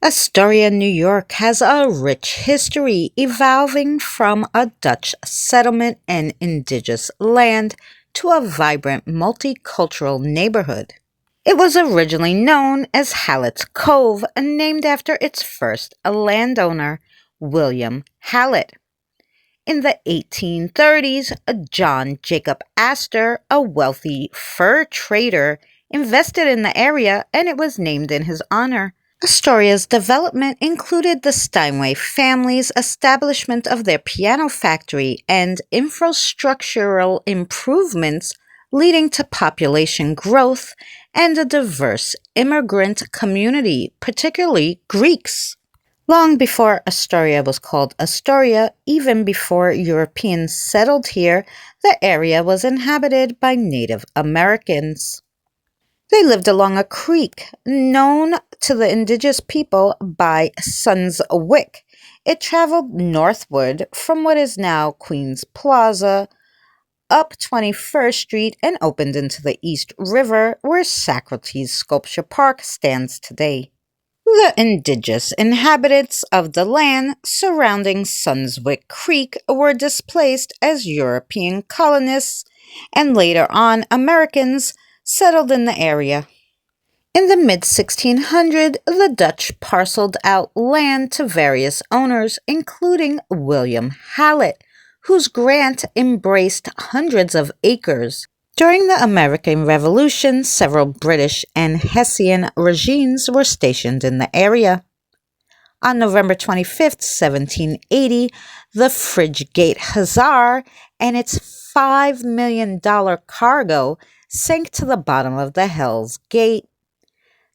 Astoria, New York has a rich history evolving from a Dutch settlement and indigenous land to a vibrant multicultural neighborhood. It was originally known as Hallett's Cove and named after its first landowner, William Hallett. In the 1830s, John Jacob Astor, a wealthy fur trader, invested in the area and it was named in his honor. Astoria's development included the Steinway family's establishment of their piano factory and infrastructural improvements, leading to population growth and a diverse immigrant community, particularly Greeks. Long before Astoria was called Astoria, even before Europeans settled here, the area was inhabited by Native Americans. They lived along a creek known to the indigenous people by Sun's Wick. It traveled northward from what is now Queens Plaza up 21st Street and opened into the East River where Socrates Sculpture Park stands today. The indigenous inhabitants of the land surrounding Sunswick Creek were displaced as European colonists, and later on Americans settled in the area. In the mid 1600s, the Dutch parceled out land to various owners, including William Hallett, whose grant embraced hundreds of acres. During the American Revolution, several British and Hessian regimes were stationed in the area. On November 25, 1780, the Frigate Hussar and its $5 million cargo sank to the bottom of the Hell's Gate.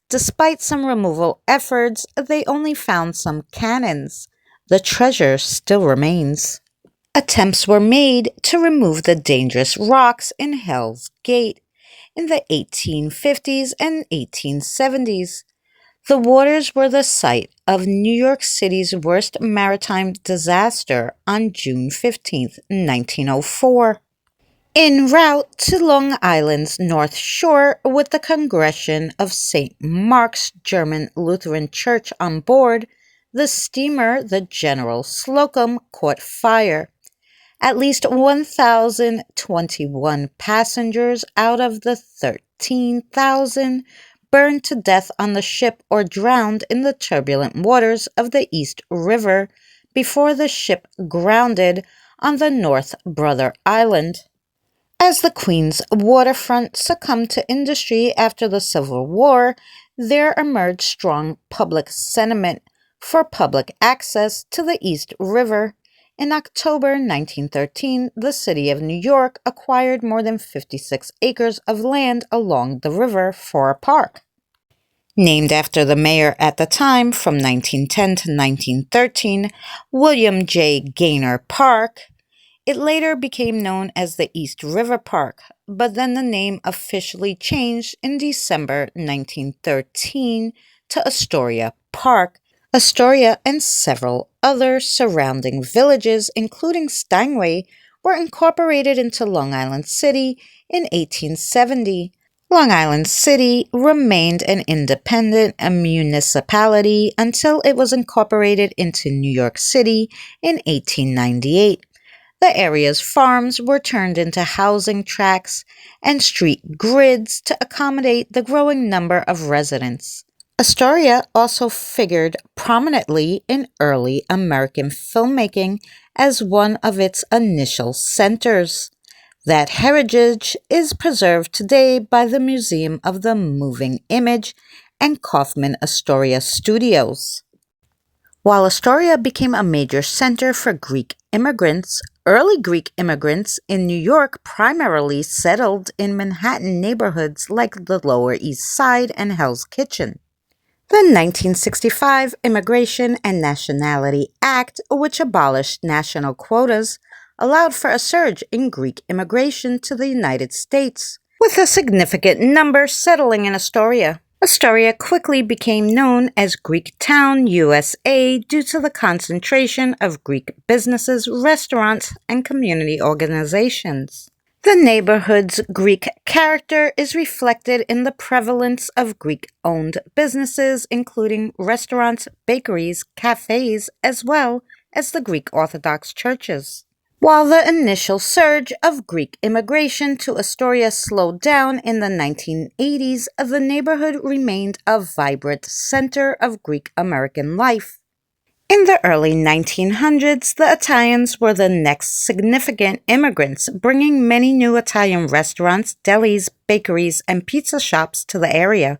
Despite some removal efforts, they only found some cannons. The treasure still remains. Attempts were made to remove the dangerous rocks in Hell's Gate in the 1850s and 1870s. The waters were the site of New York City's worst maritime disaster on June 15, 1904. En route to Long Island's North Shore with the congregation of St. Mark's German Lutheran Church on board, the steamer, the General Slocum, caught fire. At least 1,021 passengers out of the 13,000 burned to death on the ship or drowned in the turbulent waters of the East River before the ship grounded on the North Brother Island. As the Queens waterfront succumbed to industry after the Civil War, there emerged strong public sentiment for public access to the East River. In October 1913, the city of New York acquired more than 56 acres of land along the river for a park. Named after the mayor at the time from 1910 to 1913, William J. Gaynor Park, it later became known as the East River Park, but then the name officially changed in December 1913 to Astoria Park. Astoria and several other surrounding villages, including Steinway, were incorporated into Long Island City in 1870. Long Island City remained an independent municipality until it was incorporated into New York City in 1898. The area's farms were turned into housing tracts and street grids to accommodate the growing number of residents. Astoria also figured prominently in early American filmmaking as one of its initial centers. That heritage is preserved today by the Museum of the Moving Image and Kaufman Astoria Studios. While Astoria became a major center for Greek immigrants, early Greek immigrants in New York primarily settled in Manhattan neighborhoods like the Lower East Side and Hell's Kitchen. The 1965 Immigration and Nationality Act, which abolished national quotas, allowed for a surge in Greek immigration to the United States, with a significant number settling in Astoria. Astoria quickly became known as Greek Town, USA, due to the concentration of Greek businesses, restaurants, and community organizations. The neighborhood's Greek character is reflected in the prevalence of Greek owned businesses, including restaurants, bakeries, cafes, as well as the Greek Orthodox churches. While the initial surge of Greek immigration to Astoria slowed down in the 1980s, the neighborhood remained a vibrant center of Greek American life. In the early 1900s, the Italians were the next significant immigrants, bringing many new Italian restaurants, delis, bakeries, and pizza shops to the area.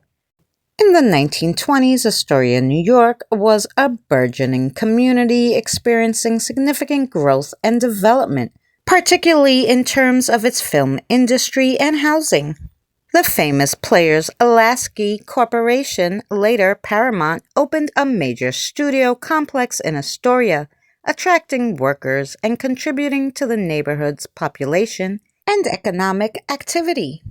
In the 1920s, Astoria, New York was a burgeoning community experiencing significant growth and development, particularly in terms of its film industry and housing. The famous Players Lasky Corporation, later Paramount, opened a major studio complex in Astoria, attracting workers and contributing to the neighborhood's population and economic activity.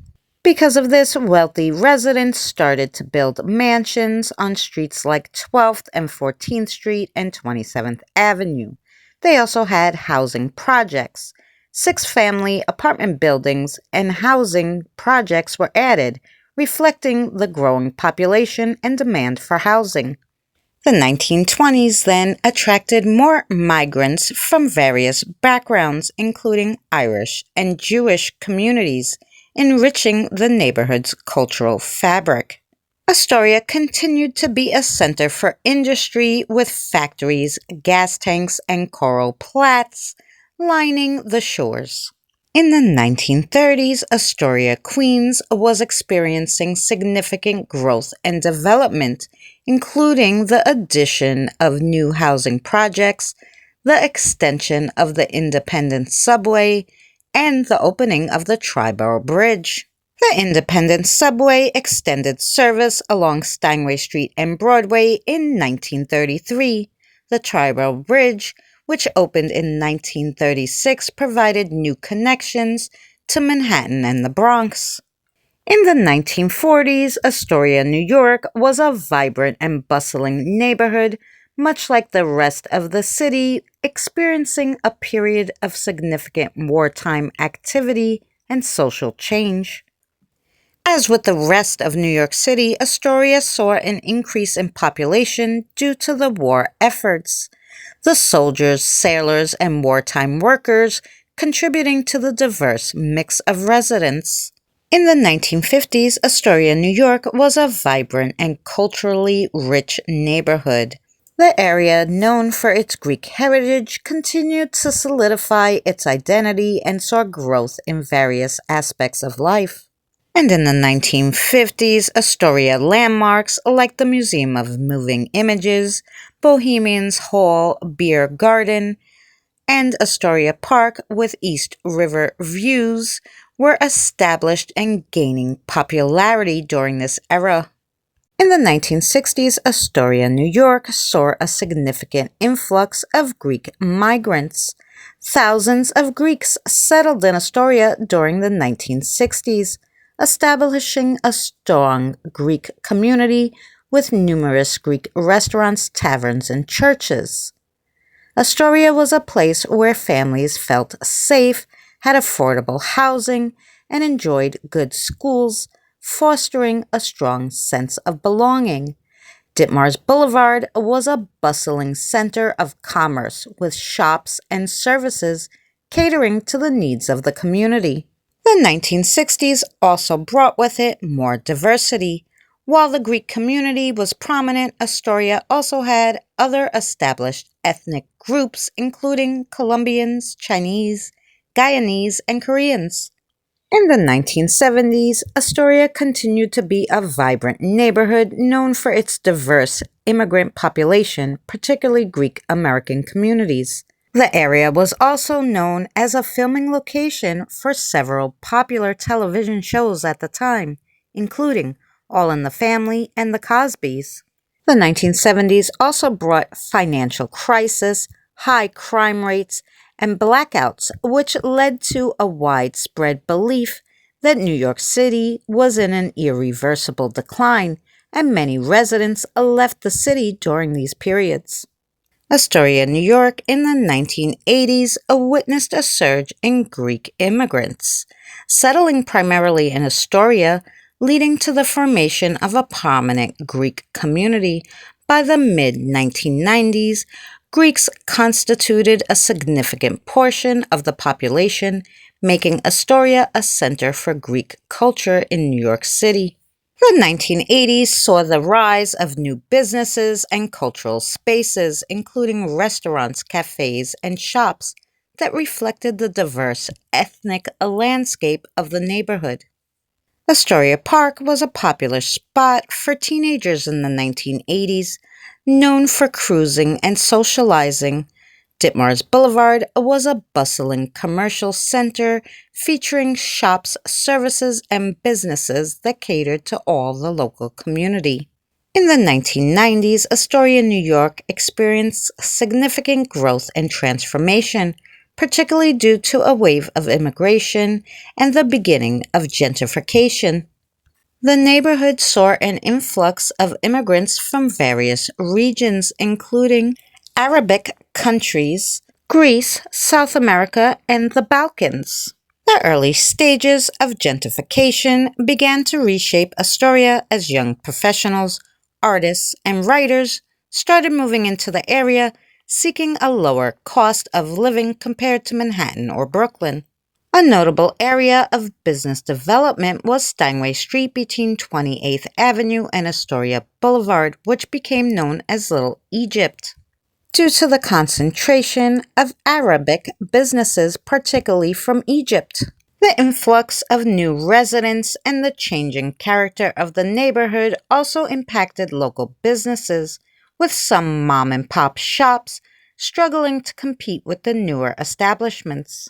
Because of this, wealthy residents started to build mansions on streets like 12th and 14th Street and 27th Avenue. They also had housing projects. 6 family apartment buildings and housing projects were added, reflecting the growing population and demand for housing. The 1920s then attracted more migrants from various backgrounds, including Irish and Jewish communities, enriching the neighborhood's cultural fabric. Astoria continued to be a center for industry with factories, gas tanks, and coral plats lining the shores. In the 1930s, Astoria, Queens was experiencing significant growth and development, including the addition of new housing projects, the extension of the Independence subway, and the opening of the Triborough Bridge. The Independence subway extended service along Steinway Street and Broadway in 1933. The Triborough Bridge, which opened in 1936, provided new connections to Manhattan and the Bronx. In the 1940s, Astoria, New York was a vibrant and bustling neighborhood, much like the rest of the city, experiencing a period of significant wartime activity and social change. As with the rest of New York City, Astoria saw an increase in population due to the war efforts. The soldiers, sailors, and wartime workers contributing to the diverse mix of residents. In the 1950s, Astoria, New York was a vibrant and culturally rich neighborhood. The area, known for its Greek heritage, continued to solidify its identity and saw growth in various aspects of life. And in the 1950s, Astoria landmarks like the Museum of Moving Images, Bohemians Hall Beer Garden, and Astoria Park with East River views were established and gaining popularity during this era. In the 1960s, Astoria, New York saw a significant influx of Greek migrants. Thousands of Greeks settled in Astoria during the 1960s, establishing a strong Greek community with numerous Greek restaurants, taverns, and churches. Astoria was a place where families felt safe, had affordable housing, and enjoyed good schools, fostering a strong sense of belonging. Ditmars Boulevard was a bustling center of commerce with shops and services catering to the needs of the community. The 1960s also brought with it more diversity. While the Greek community was prominent, Astoria also had other established ethnic groups, including Colombians, Chinese, Guyanese, and Koreans. In the 1970s, Astoria continued to be a vibrant neighborhood known for its diverse immigrant population, particularly Greek American communities. The area was also known as a filming location for several popular television shows at the time, including All in the Family and The Cosbys. The 1970s also brought financial crisis, high crime rates, and blackouts, which led to a widespread belief that New York City was in an irreversible decline, and many residents left the city during these periods. Astoria, New York, in the 1980s, witnessed a surge in Greek immigrants, settling primarily in Astoria, leading to the formation of a prominent Greek community. By the mid 1990s, Greeks constituted a significant portion of the population, making Astoria a center for Greek culture in New York City. The 1980s saw the rise of new businesses and cultural spaces, including restaurants, cafes, and shops that reflected the diverse ethnic landscape of the neighborhood. Astoria Park was a popular spot for teenagers in the 1980s, known for cruising and socializing. Ditmars Boulevard was a bustling commercial center featuring shops, services, and businesses that catered to all the local community. In the 1990s, Astoria, New York experienced significant growth and transformation, particularly due to a wave of immigration and the beginning of gentrification. The neighborhood saw an influx of immigrants from various regions, including Arabic countries, Greece, South America, and the Balkans. The early stages of gentrification began to reshape Astoria as young professionals, artists, and writers started moving into the area, seeking a lower cost of living compared to Manhattan or Brooklyn. A notable area of business development was Steinway Street between 28th Avenue and Astoria Boulevard, which became known as Little Egypt, due to the concentration of Arabic businesses, particularly from Egypt. The influx of new residents and the changing character of the neighborhood also impacted local businesses, with some mom and pop shops struggling to compete with the newer establishments.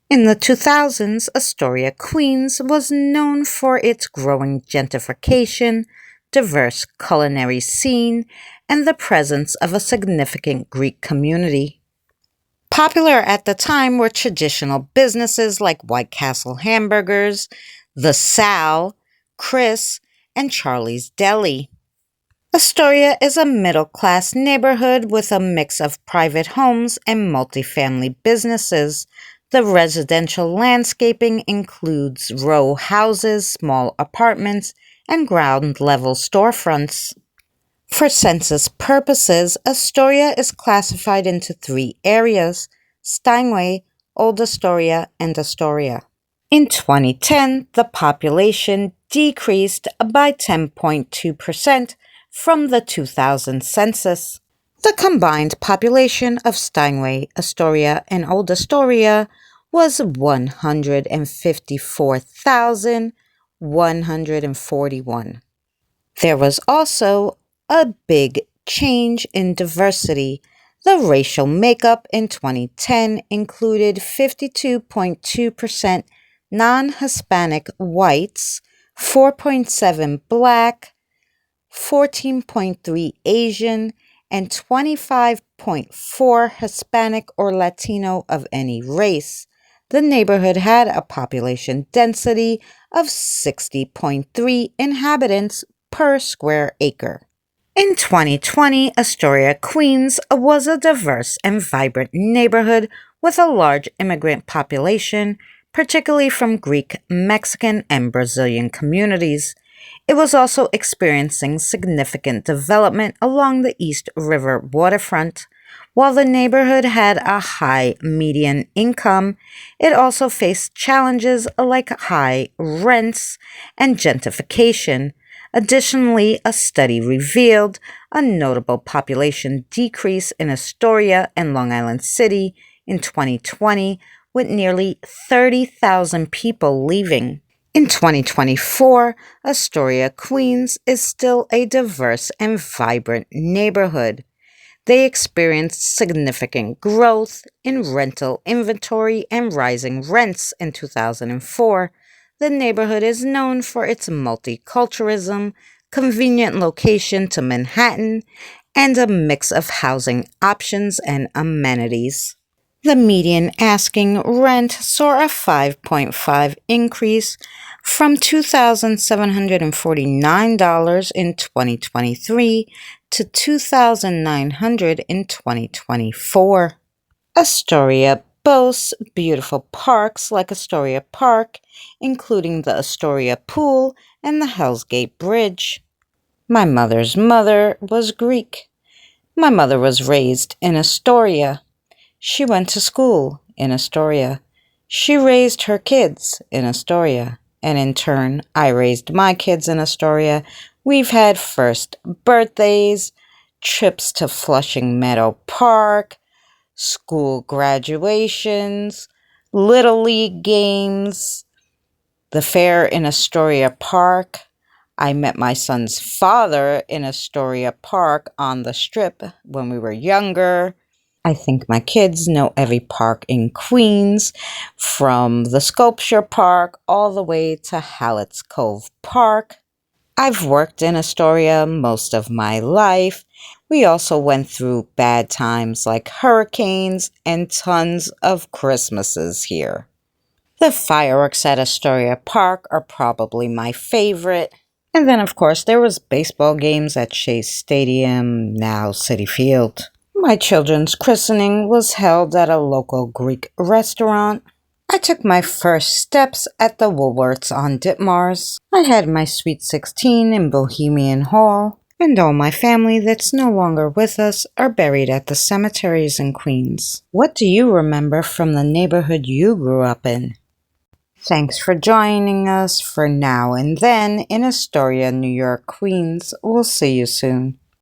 In the 2000s, Astoria, Queens was known for its growing gentrification, diverse culinary scene, and the presence of a significant Greek community. Popular at the time were traditional businesses like White Castle Hamburgers, The Sal, Chris, and Charlie's Deli. Astoria is a middle-class neighborhood with a mix of private homes and multifamily businesses. The residential landscaping includes row houses, small apartments, and ground-level storefronts. For census purposes, Astoria is classified into three areas: Steinway, Old Astoria, and Astoria. In 2010, the population decreased by 10.2% from the 2000 census. The combined population of Steinway, Astoria, and Old Astoria was 154,141. There was also a big change in diversity. The racial makeup in 2010 included 52.2% non-Hispanic whites, 4.7 Black, 14.3 Asian, and 25.4 Hispanic or Latino of any race. The neighborhood had a population density of 60.3 inhabitants per square acre. In 2020, Astoria, Queens was a diverse and vibrant neighborhood with a large immigrant population, particularly from Greek, Mexican, and Brazilian communities. It was also experiencing significant development along the East River waterfront. While the neighborhood had a high median income, it also faced challenges like high rents and gentrification. Additionally, a study revealed a notable population decrease in Astoria and Long Island City in 2020, with nearly 30,000 people leaving. In 2024, Astoria, Queens is still a diverse and vibrant neighborhood. They experienced significant growth in rental inventory and rising rents in 2004. The neighborhood is known for its multiculturalism, convenient location to Manhattan, and a mix of housing options and amenities. The median asking rent saw a 5.5 increase from $2,749 in 2023 to $2,900 in 2024. Astoria boasts beautiful parks like Astoria Park, including the Astoria Pool and the Hell's Gate Bridge. My mother's mother was Greek. My mother was raised in Astoria. She went to school in Astoria. She raised her kids in Astoria. And in turn, I raised my kids in Astoria. We've had first birthdays, trips to Flushing Meadow Park, school graduations, Little League games, the fair in Astoria Park. I met my son's father in Astoria Park on the Strip when we were younger. I think my kids know every park in Queens, from the Sculpture Park all the way to Hallett's Cove Park. I've worked in Astoria most of my life. We also went through bad times like hurricanes and tons of Christmases here. The fireworks at Astoria Park are probably my favorite. And then, of course, there was baseball games at Chase Stadium, now Citi Field. My children's christening was held at a local Greek restaurant. I took my first steps at the Woolworths on Ditmars. I had my Sweet 16 in Bohemian Hall. And all my family that's no longer with us are buried at the cemeteries in Queens. What do you remember from the neighborhood you grew up in? Thanks for joining us for Now and Then in Astoria, New York, Queens. We'll see you soon.